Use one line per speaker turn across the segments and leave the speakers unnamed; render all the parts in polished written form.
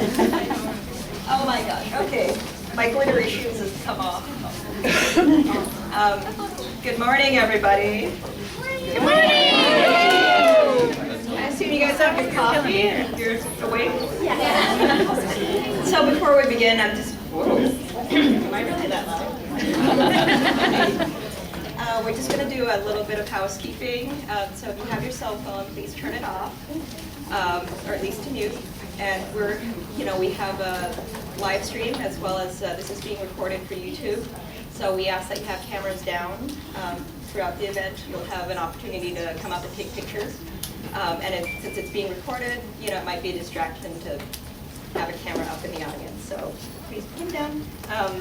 Oh my gosh, okay. My glitter issues has come off. Good morning, everybody. Good morning. I assume you guys have your coffee and you're awake? Yeah. So before we begin, I'm just, whoa, am I really that loud? We're just going to do a little bit of housekeeping. So if you have your cell phone, please turn it off, or at least to mute. And we have a live stream as well as this is being recorded for YouTube. So we ask that you have cameras down throughout the event. You'll have an opportunity to come up and take pictures. Since it's being recorded, it might be a distraction to have a camera up in the audience. So please put them down.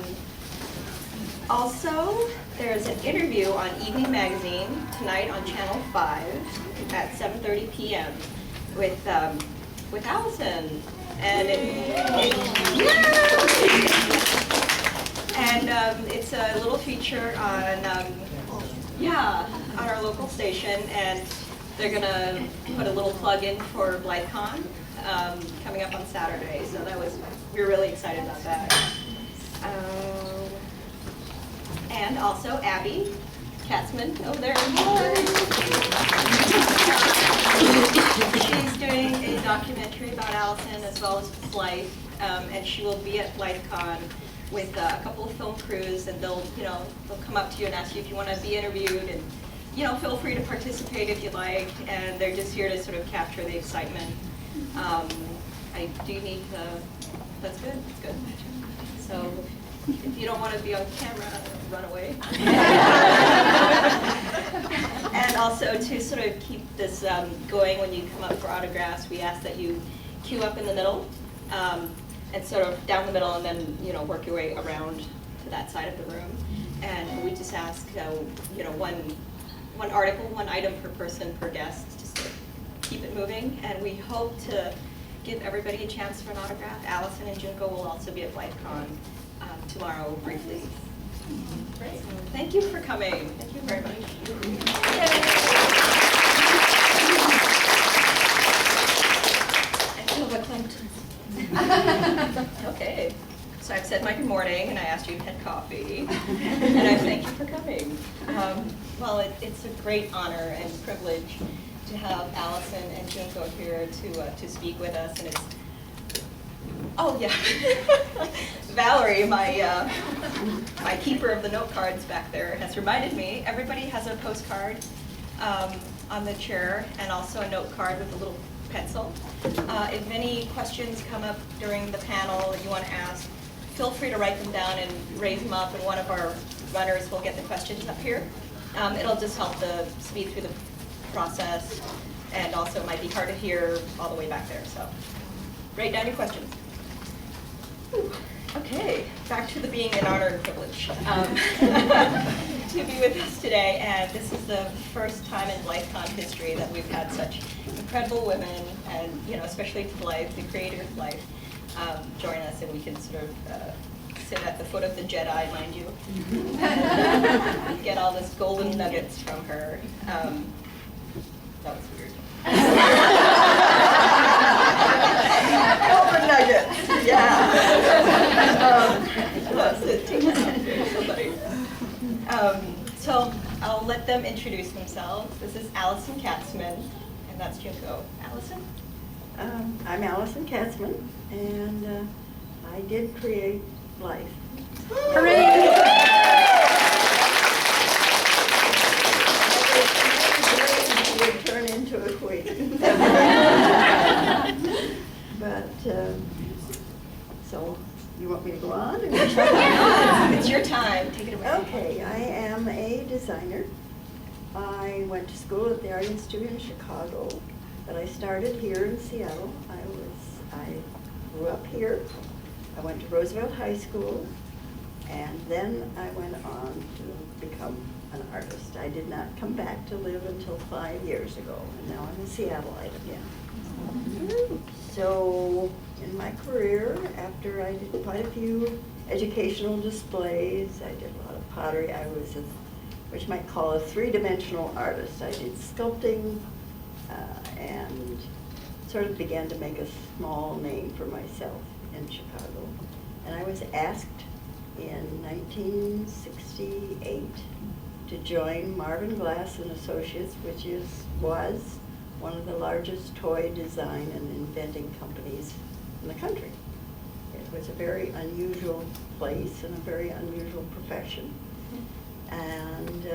Also, there's an interview on Evening Magazine tonight on Channel 5 at 7:30 p.m. with Allison. And it's a little feature on our local station, and they're gonna put a little plug in for BlytheCon coming up on Saturday. So we're really excited about that. And also Abby Katzman over there. She's doing a documentary about Allison as well as Blythe, and she will be at BlytheCon with a couple of film crews, and they'll come up to you and ask you if you want to be interviewed, and feel free to participate if you like. And they're just here to sort of capture the excitement. I do need to. That's good. That's good. So. If you don't want to be on camera, run away. And also to sort of keep this going when you come up for autographs, we ask that you queue up in the middle and sort of down the middle, and then work your way around to that side of the room. And we just ask one article, one item per person per guest, just to keep it moving. And we hope to give everybody a chance for an autograph. Allison and Junko will also be at BlytheCon tomorrow briefly. Great. Thank you for coming. Thank you very much. Okay. So I've said my good morning, and I asked you if you had coffee, and I thank you for coming. Well, it's a great honor and privilege to have Allison and Junko here to speak with us, and it's. Oh yeah, Valerie, my keeper of the note cards back there, has reminded me everybody has a postcard on the chair, and also a note card with a little pencil. If any questions come up during the panel that you want to ask, feel free to write them down and raise them up, and one of our runners will get the questions up here. It'll just help to speed through the process, and also it might be hard to hear all the way back there. So write down your questions. Okay, back to the being an honor and privilege to be with us today. And this is the first time in BlytheCon history that we've had such incredible women, and especially Blythe, the creator of Blythe, join us, and we can sort of sit at the foot of the Jedi, mind you, and get all this golden nuggets from her. That was weird. Golden nuggets, yeah. So I'll let them introduce themselves. This is Allison Katzman, and that's Junko. Allison?
I'm Allison Katzman, and I did create Blythe.
Hooray!
Would turn into a queen. But, so, you want me to go on?
It's your time. Take it away.
Okay, I am a designer. I went to school at the Art Institute in Chicago, but I started here in Seattle. I grew up here. I went to Roosevelt High School, and then I went on to become an artist. I did not come back to live until 5 years ago, and now I'm a Seattleite again. So in my career, after I did quite a few educational displays, I did a lot of pottery. I was what you might call a three-dimensional artist. I did sculpting and sort sort of began to make a small name for myself in Chicago. And I was asked in 1968 to join Marvin Glass and Associates, which was one of the largest toy design and inventing companies in the country. It was a very unusual place and a very unusual profession. And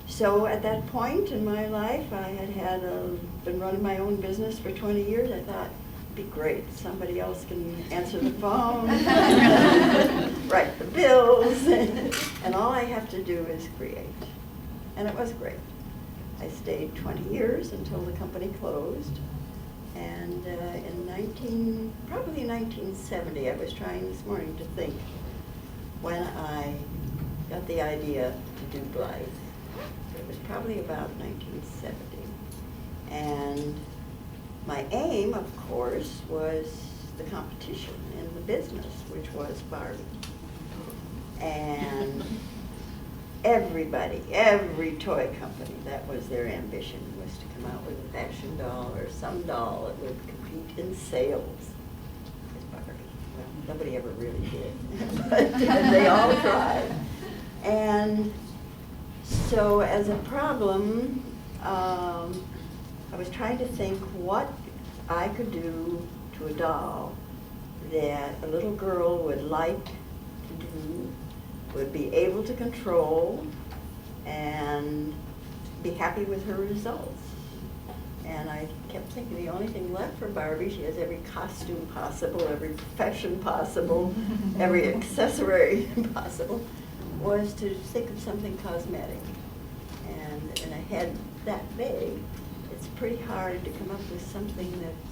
so at that point in my life, I had been running my own business for 20 years. I thought, it'd be great, somebody else can answer the phone, write the bills, and all I have to do is create. And it was great. I stayed 20 years until the company closed. And probably in 1970, I was trying this morning to think when I got the idea to do Blythe. It was probably about 1970. And my aim, of course, was the competition in the business, which was Barbie. And everybody, every toy company, that was their ambition, was to come out with a fashion doll or some doll that would compete in sales with Barbie. Well, nobody ever really did, but they all tried. And so as a problem, I was trying to think what I could do to a doll that a little girl would like to do, would be able to control, and be happy with her results. And I kept thinking the only thing left for Barbie, she has every costume possible, every profession possible, every accessory possible, was to think of something cosmetic. And in a head that big, it's pretty hard to come up with something that's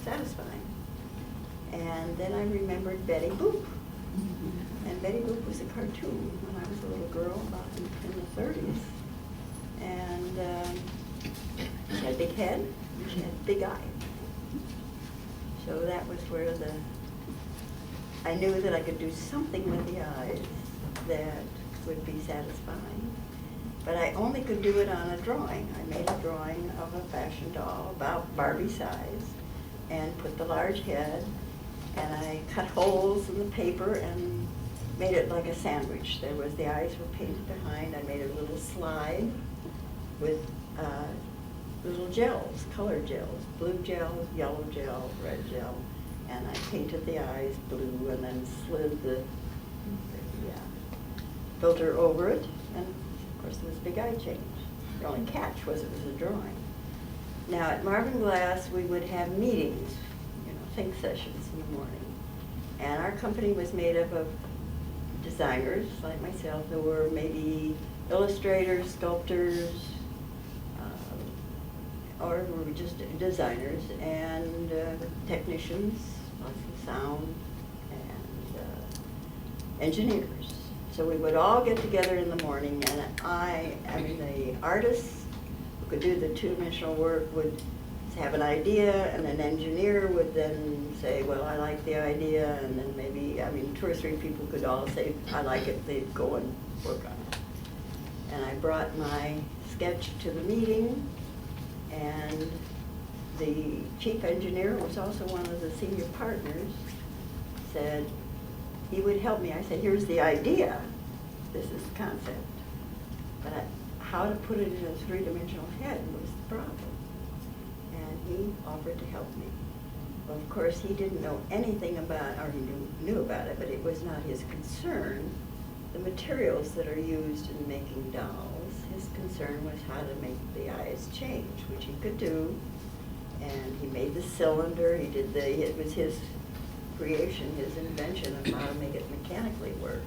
satisfying. And then I remembered Betty Boop. And Betty Boop was a cartoon when I was a little girl, about in the 30s. And she had a big head, and she had a big eye. So that was where I knew that I could do something with the eyes that would be satisfying. But I only could do it on a drawing. I made a drawing of a fashion doll about Barbie size and put the large head, and I cut holes in the paper and made it like a sandwich. The eyes were painted behind. I made a little slide with little gels, colored gels, blue gel, yellow gel, red gel, and I painted the eyes blue and then slid the filter over it, and of course there was a big eye change. The only catch was it was a drawing. Now at Marvin Glass we would have meetings, think sessions in the morning, and our company was made up of designers like myself. There were maybe illustrators, sculptors, or we were just designers, and technicians, lots of sound, and engineers. So we would all get together in the morning, and the artists who could do the two-dimensional work would have an idea, and an engineer would then say, well, I like the idea, and then maybe, 2 or 3 people could all say, I like it, they'd go and work on it. And I brought my sketch to the meeting, and the chief engineer, who was also one of the senior partners, said he would help me. I said, here's the idea, this is the concept. But how to put it in a 3-dimensional head was the problem. And he offered to help me. Well, of course, he didn't know anything about, or he knew about it, but it was not his concern, the materials that are used in making dolls. His concern was how to make the eyes change, which he could do. And he made the cylinder, it was his creation, his invention of how to make it mechanically work.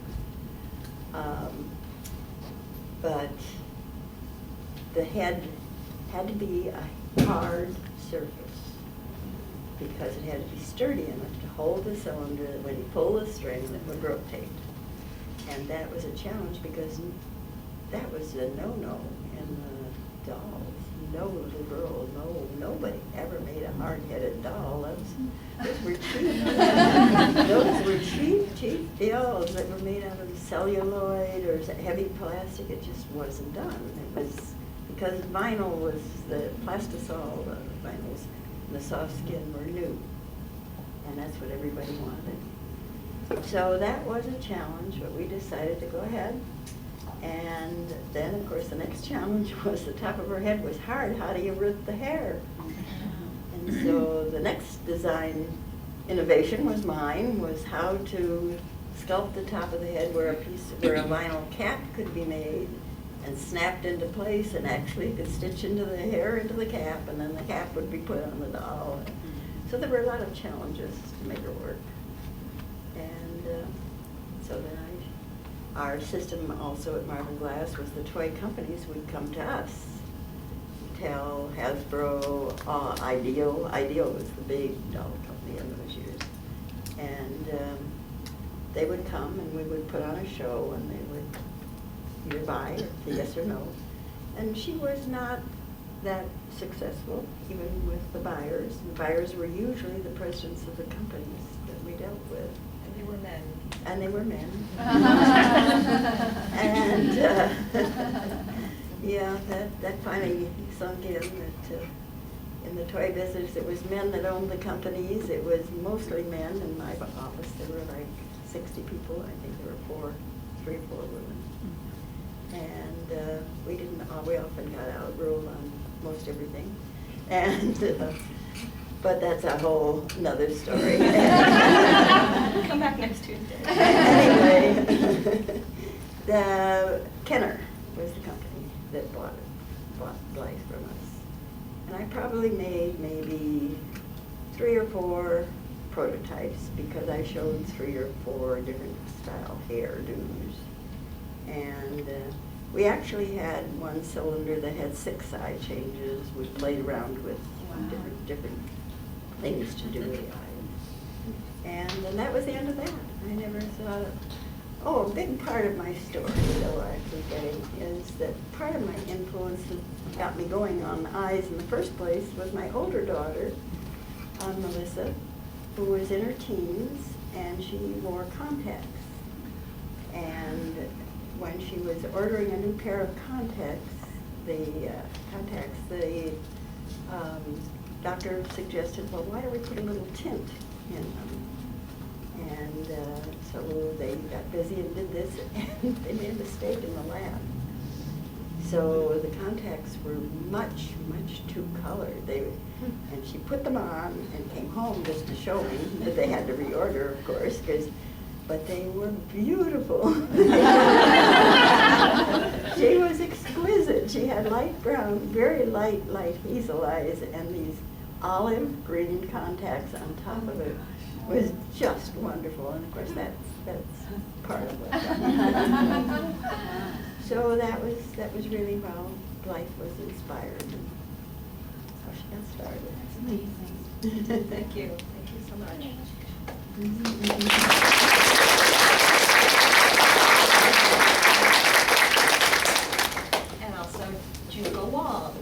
But the head had to be a hard surface because it had to be sturdy enough to hold the cylinder that when you pull the string it would rotate. And that was a challenge because that was a no-no in the dolls. No little girl, nobody ever made a hard-headed doll. Those were cheap. Those were cheap dolls that were made out of celluloid or heavy plastic. It just wasn't done. It was because vinyl was the plastisol, vinyls The soft skin were new, and that's what everybody wanted. So that was a challenge, but we decided to go ahead. And then, of course, the next challenge was the top of her head was hard. How do you root the hair? And so the next design innovation was mine, was how to sculpt the top of the head where a vinyl cap could be made and snapped into place, and actually could stitch into the hair into the cap, and then the cap would be put on the doll. So there were a lot of challenges to make her work. And so then our system also at Marvin Glass was the toy companies would come to us. Mattel, Hasbro, Ideal. Ideal was the big doll company in those years. And they would come and we would put on a show, and they would either buy or say yes or no. And she was not that successful, even with the buyers. The buyers were usually the presidents of the companies that we dealt with.
And they were men.
And they were men. And yeah, that finally sunk in that in the toy business it was men that owned the companies. It was mostly men. In my office there were like 60 people. I think there were 3 or 4 women. And we often got outruled on most everything. And but that's a whole nother story.
Come back next Tuesday.
Anyway, the Kenner was the company that bought Blythe from us. And I probably made maybe 3 or 4 prototypes, because I showed 3 or 4 different style hairdos. And we actually had one cylinder that had 6 side changes. We played around with different things to do with the eye. And then that was the end of that. I never thought of, a big part of my story, though, I keep getting, is that part of my influence that got me going on eyes in the first place was my older daughter, Melissa, who was in her teens, and she wore contacts. And when she was ordering a new pair of contacts, the doctor suggested, well, why don't we put a little tint in them? And so they got busy and did this, and they made a mistake in the lab. So the contacts were much, much too colored. And she put them on and came home just to show me that they had to reorder, of course, but they were beautiful. She was exquisite. She had light brown, very light hazel eyes, and these olive green contacts on top of it. Was just wonderful, and of course that's part of what got me. So that was really how Blythe was inspired, and how she got started.
That's amazing.
Thank you so much. And also Junko Wong.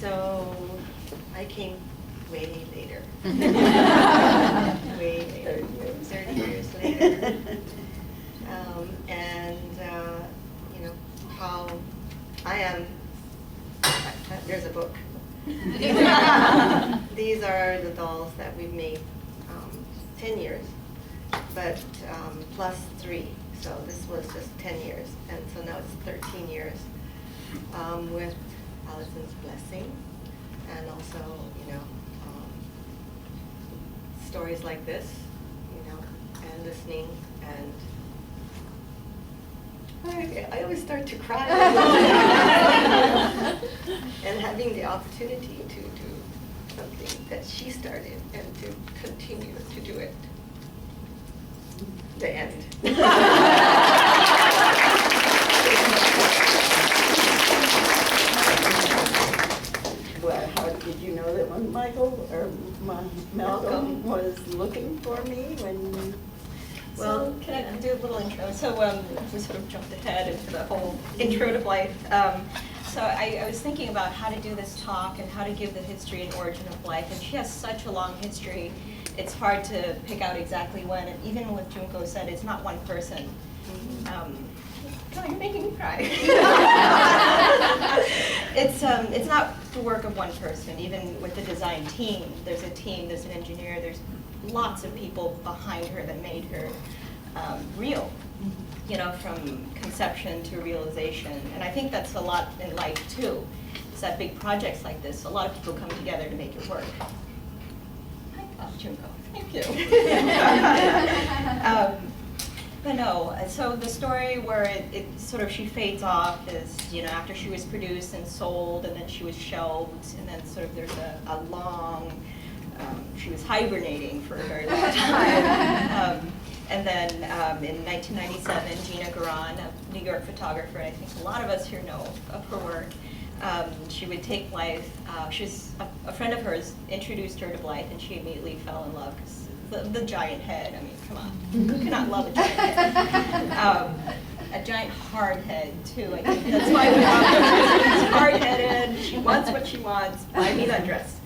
So I came way later. Way later. 30 years later. How I am, there's a book. These are the dolls that we've made 10 years, but plus 3. So this was just 10 years, and so now it's 13 years with Allison's blessing, and also, stories like this, and listening, and I always start to cry. And having the opportunity to do something that she started and to continue to do it. The end.
Well, how did you know that when Michael or Malcolm was looking for me when?
Well, can I do a little intro? So we sort of jumped ahead into the whole intro to Blythe. So I was thinking about how to do this talk and how to give the history and origin of Blythe, and she has such a long history. It's hard to pick out exactly when, and even what Junko said, it's not one person. Oh, you're making me cry. It's not the work of one person. Even with the design team, there's a team, there's an engineer, there's lots of people behind her that made her real, you know, from conception to realization. And I think that's a lot in life too. It's that big projects like this, a lot of people come together to make it work. Hi, Junko, thank you. But no, so the story where it sort of, she fades off is, you know, after she was produced and sold, and then she was shelved, and then sort of there's a long, she was hibernating for a very long time. And then in 1997, Gina Garan, a New York photographer, I think a lot of us here know of her work, she would take Blythe, she was a friend of hers introduced her to Blythe, and she immediately fell in love, because the giant head, I mean, come on, who cannot love a giant head? A giant hard head, too, I think that's why we love her. She's hard-headed, she wants what she wants, I mean undressed.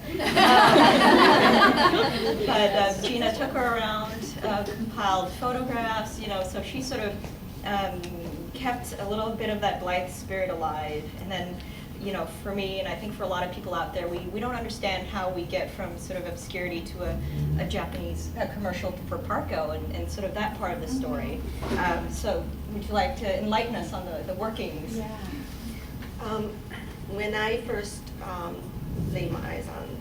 But Gina took her around, compiled photographs, you know, so she sort of kept a little bit of that Blythe spirit alive. And then, you know, for me, and I think for a lot of people out there, we don't understand how we get from sort of obscurity to a Japanese commercial for Parco, and sort of that part of the story. So would you like to enlighten us on the workings?
Yeah.
When I first laid my eyes on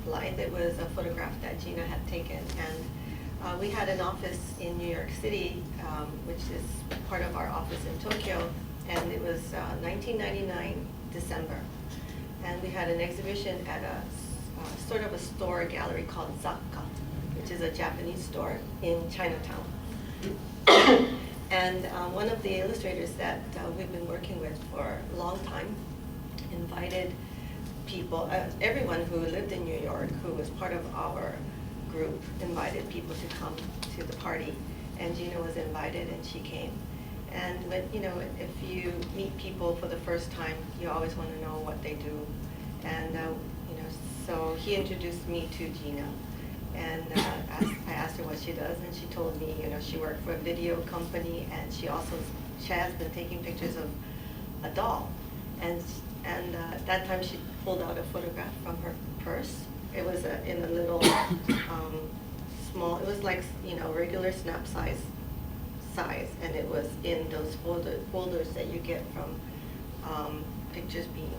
Blythe, it was a photograph that Gina had taken, and we had an office in New York City, which is part of our office in Tokyo, and it was 1999 December, and we had an exhibition at a sort of a store gallery called Zakka, which is a Japanese store in Chinatown. And one of the illustrators that we've been working with for a long time invited people, everyone who lived in New York, who was part of our group, invited people to come to the party, and Gina was invited, and she came. And when, you know, if you meet people for the first time, you always want to know what they do. And you know, so he introduced me to Gina, and I asked her what she does, and she told me, you know, she worked for a video company, and she has been taking pictures of a doll. And at that time, she pulled out a photograph from her purse. It was in a little small. It was like, you know, regular snap size, and it was in those folders that you get from pictures being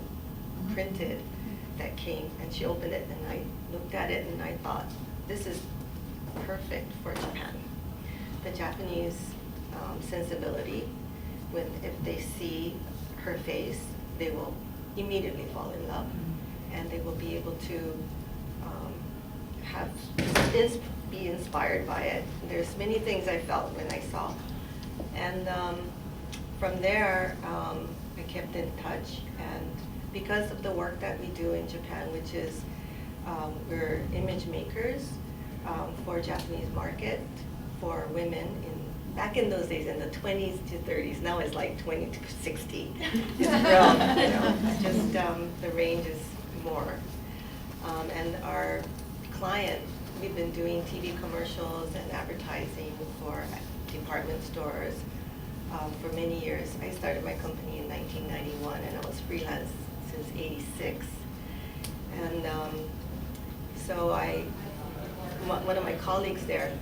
printed that came. And she opened it, and I looked at it, and I thought, this is perfect for Japan. The Japanese sensibility, if they see her face, they will immediately fall in love, and they will be able to be inspired by it. There's many things I felt when I saw, and from there I kept in touch. And because of the work that we do in Japan, which is we're image makers for Japanese market for women back in those days, in the 20s to 30s. Now it's like 20 to 60. It's real, you know, just the range is more. And our client, we've been doing TV commercials and advertising for department stores for many years. I started my company in 1991, and I was freelance since '86. And so one of my colleagues there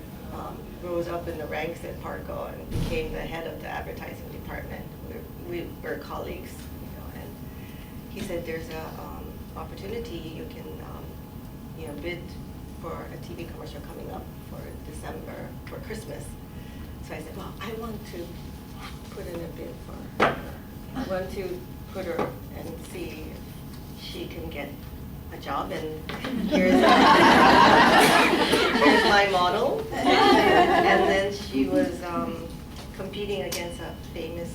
rose up in the ranks at Parco and became the head of the advertising department. We were colleagues, you know, and he said, there's a opportunity, you can you know, bid for a TV commercial coming up for December, for Christmas. So I said, well, I want to put in a bid for her. I want to put her and see if she can get a job, and here's my model. And then she was competing against a famous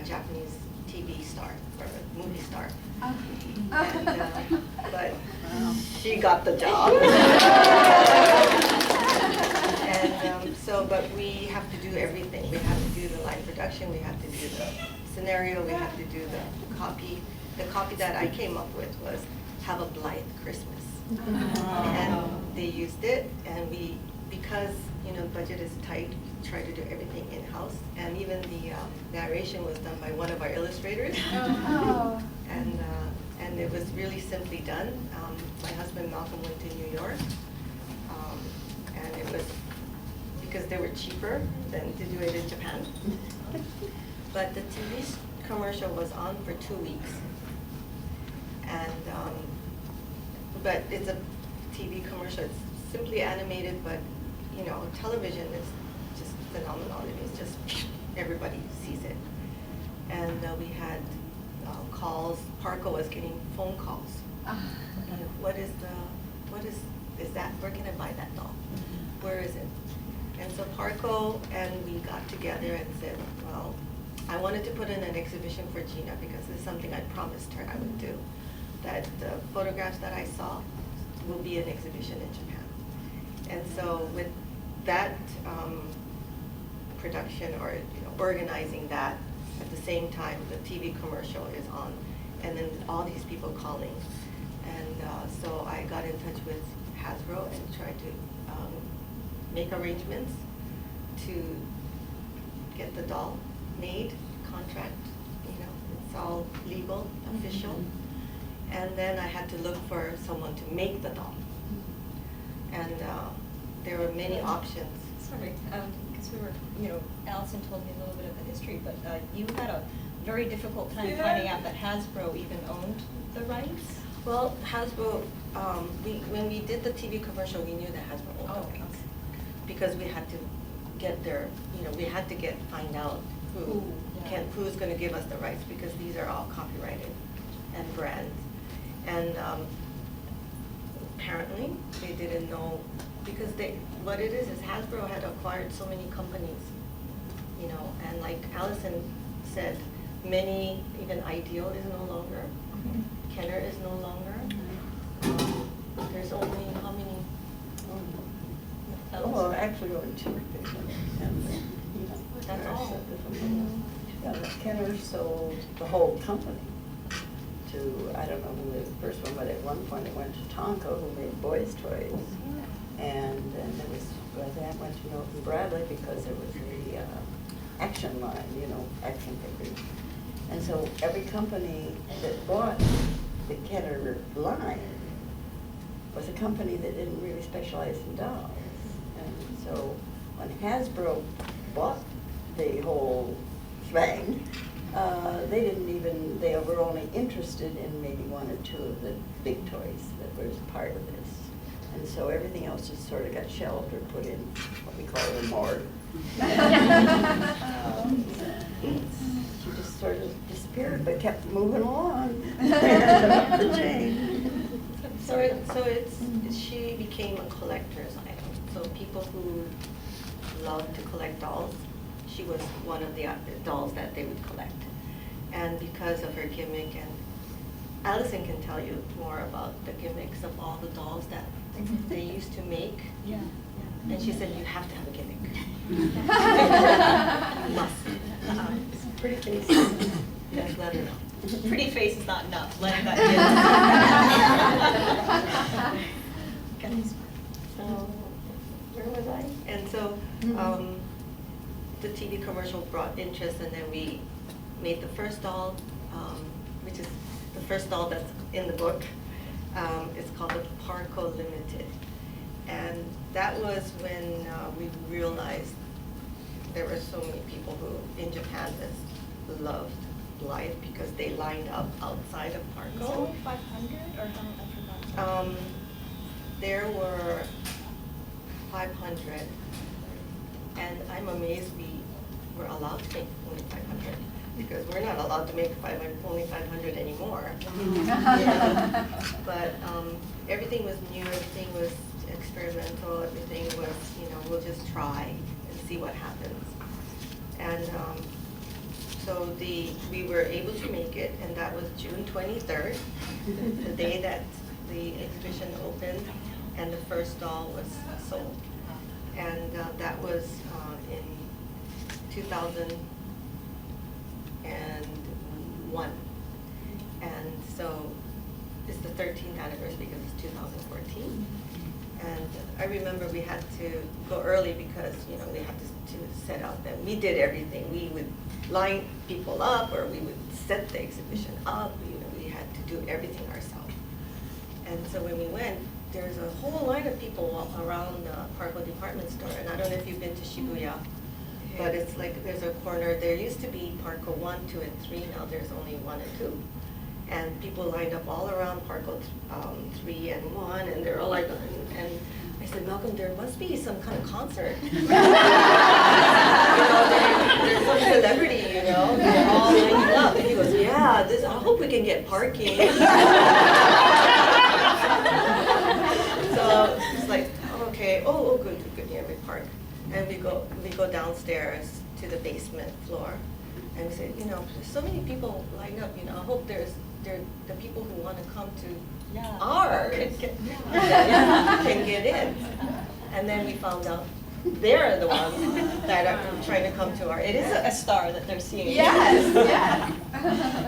Japanese TV star, or movie star. And, but she got the job. And but we have to do everything. We have to do the live production, we have to do the scenario, we have to do the copy. The copy that I came up with was, have a Blythe Christmas. And they used it, and we because, budget is tight, try to do everything in-house. And even the narration was done by one of our illustrators.
Oh.
And it was really simply done. My husband Malcolm went to New York. And it was because they were cheaper than to do it in Japan. But the TV commercial was on for 2 weeks. And, but it's a TV commercial. It's simply animated, but, television is just phenomenal. It's just, everybody sees it. And we had calls. Parco was getting phone calls. Is that, where can I buy that doll? Where is it? And so Parco and we got together and said, well, I wanted to put in an exhibition for Gina because it's something I promised her I would do. That the photographs that I saw will be an exhibition in Japan. And so with that production or organizing that, at the same time the TV commercial is on, and then all these people calling. And so I got in touch with Hasbro and tried to make arrangements to get the doll made, contract, it's all legal, official. And then I had to look for someone to make the doll. And there were many options.
Sorry, because we were, Allison told me a little bit of the history, but you had a very difficult time finding out that Hasbro even owned the rights?
Well, Hasbro, when we did the TV commercial, we knew that Hasbro owned the rights. Because we had to get their, we had to find out who's going to give us the rights, because these are all copyrighted and brands. And apparently they didn't know, because what it is Hasbro had acquired so many companies, and like Allison said, many, even Ideal is no longer, Kenner is no longer. There's only how many?
Well, actually only two.
That's all.
Kenner sold the whole company to, I don't know who the first one, but at one point it went to Tonka, who made boys' toys. And then there was, that went to Norton Bradley because there was the action line, action figures. And so every company that bought the Kenner line was a company that didn't really specialize in dolls. And so when Hasbro bought the whole shebang, they were only interested in maybe one or two of the big toys that was part of this. And so everything else just sort of got shelved or put in what we call a morgue. She just sort of disappeared, but kept moving along up the chain.
She became a collector's item. So people who love to collect dolls, she was one of the dolls that they would collect. And because of her gimmick, and Allison can tell you more about the gimmicks of all the dolls that they used to make.
Yeah.
And she said, you have to have a gimmick. You must.
Pretty face.
Yes, let her know.
Pretty face is not enough, let that in.
So, where was I? And so, the TV commercial brought interest, and then we made the first doll, which is the first doll that's in the book. It's called the Parco Limited. And that was when we realized there were so many people who, in Japan, that loved Blythe because they lined up outside of Parco.
Is it only 500 or how much? I forgot.
There were 500, and I'm amazed we were allowed to make only 500, because we're not allowed to make only 500 anymore. But everything was new, everything was experimental, everything was, we'll just try and see what happens. And so we were able to make it, and that was June 23rd, the day that the exhibition opened, and the first doll was sold. And that was in 2001. And so it's the 13th anniversary because it's 2014. And I remember we had to go early because, you know, we had to set up, and we did everything. We would line people up, or we would set the exhibition up. You know, we had to do everything ourselves. And so when we went, there's a whole line of people around the Parco department store. And I don't know if you've been to Shibuya, but it's like there's a corner. There used to be Parco 1, 2, and 3. Now there's only 1 and 2. And people lined up all around Parco 3 and 1, and they're all like, and I said, Malcolm, there must be some kind of concert. You know, there's some celebrity, you know, they're all lining up. And he goes, yeah, this, I hope we can get parking. So it's like, okay, oh, good, yeah, we park. And we go downstairs to the basement floor. And we say, you know, there's so many people lined up, you know, I hope they're the people who want to come to ours can get in. And then we found out they're the ones that are trying to come to our.
It is a star that they're seeing.
Yes, yeah.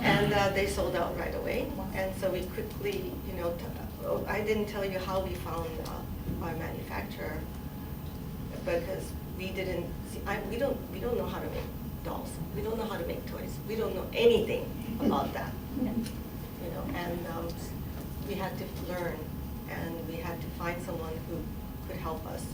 And they sold out right away. And so we quickly, you know, I didn't tell you how we found our manufacturer, because we didn't see, we don't know how to make dolls. We don't know how to make toys. We don't know anything about that. You know, and we had to learn, and we had to find someone who could help us.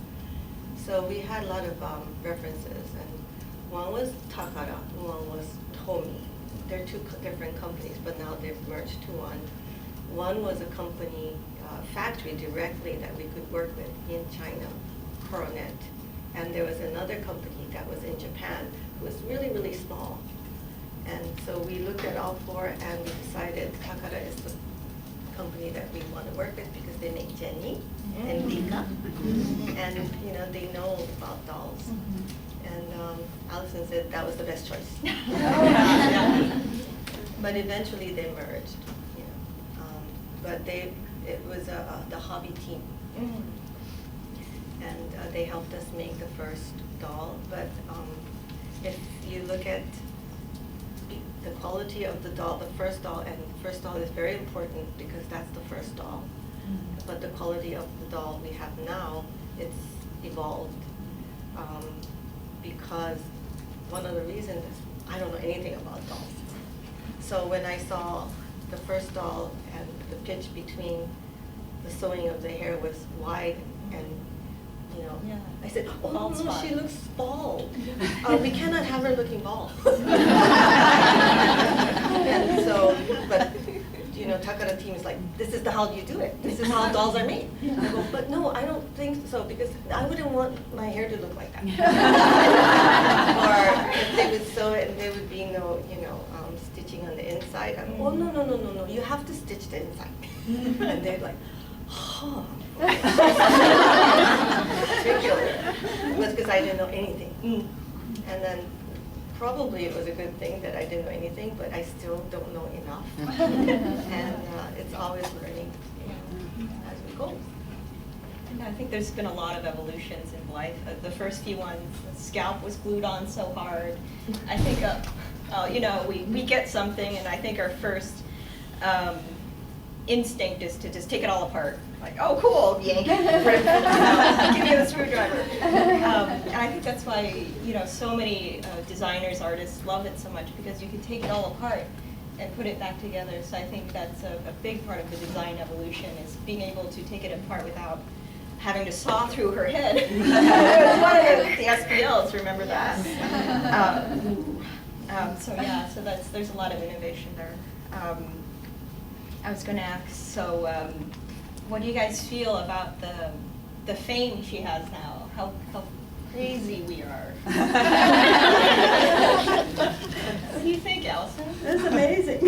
So we had a lot of references, and one was Takara, one was Tomy. They're two different companies, but now they've merged to one. One was a company, factory directly that we could work with in China, Coronet. And there was another company that was in Japan, who was really, really small. And so we looked at all 4, and we decided Takara is the company that we want to work with because they make Jenny and Dika. And, you know, they know about dolls. And Allison said that was the best choice. But eventually they merged, you know. But it was the hobby team. And they helped us make the first doll. But if you look at the quality of the doll, the first doll is very important because that's the first doll. But the quality of the doll we have now, it's evolved. Because one of the reasons is I don't know anything about dolls. So when I saw the first doll and the pitch between the sewing of the hair was wide, and you know, I said, oh no, she looks bald. We cannot have her looking bald. And so, but you know, Takara team is like, this is how you do it. This is how dolls are made. I go, but no, I don't think so, because I wouldn't want my hair to look like that. Or if they would sew it and there would be no, you know, stitching on the inside. I'm, oh no, you have to stitch the inside. And they're like, oh. It was because I didn't know anything. And then probably it was a good thing that I didn't know anything, but I still don't know enough. And it's always learning, you know, as we go.
And I think there's been a lot of evolutions in Blythe. The first few ones, the scalp was glued on so hard. I think, you know, we get something, and I think our first instinct is to just take it all apart. Like, oh, cool, yank, rip, give me the screwdriver. And I think that's why, you know, so many designers, artists love it so much, because you can take it all apart and put it back together. So I think that's a big part of the design evolution, is being able to take it apart without having to saw through her head. It was one of the SPLs, remember that? So yeah, so there's a lot of innovation there. I was going to ask, so what do you guys feel about the fame she has now? How crazy we are. What do you think, Allison?
That's amazing.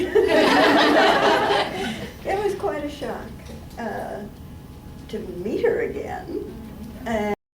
It was quite a shock to meet her again.